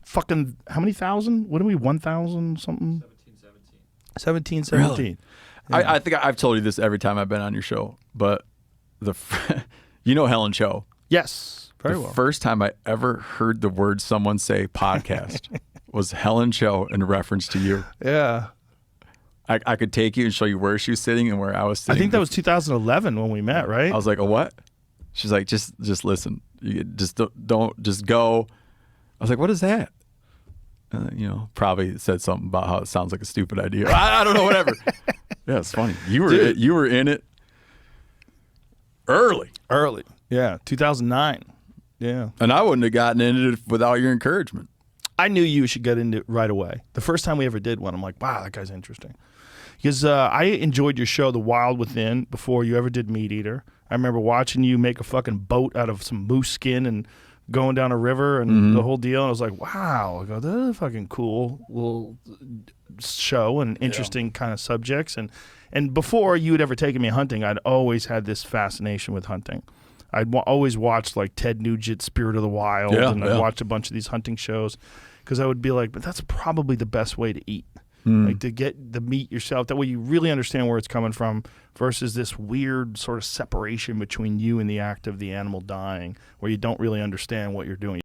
fucking, how many thousand? What are we, 1,000 something? 1717. Really? Yeah. I think I've told you this every time I've been on your show, but you know Helen Cho. Yes, very The well. first time I ever heard the word someone say podcast was Helen Cho in reference to you. Yeah. I could take you and show you where she was sitting and where I was sitting. I think that was 2011 when we met, right? I was like, a what? She's like, just listen. You just don't just go. I was like, what is that? Probably said something about how it sounds like a stupid idea. I don't know, whatever. Yeah, it's funny. You were in it early. Yeah, 2009. Yeah. And I wouldn't have gotten into it without your encouragement. I knew you should get into it right away. The first time we ever did one, I'm like, wow, that guy's interesting. Because I enjoyed your show, The Wild Within, before you ever did Meat Eater. I remember watching you make a fucking boat out of some moose skin and going down a river and the whole deal. And I was like, wow, I go, that is a fucking cool little show and interesting kind of subjects. And before you had ever taken me hunting, I'd always had this fascination with hunting. I'd always watched like Ted Nugent, Spirit of the Wild, and I watched a bunch of these hunting shows because I would be like, but that's probably the best way to eat. Like to get the meat yourself. That way you really understand where it's coming from versus this weird sort of separation between you and the act of the animal dying where you don't really understand what you're doing.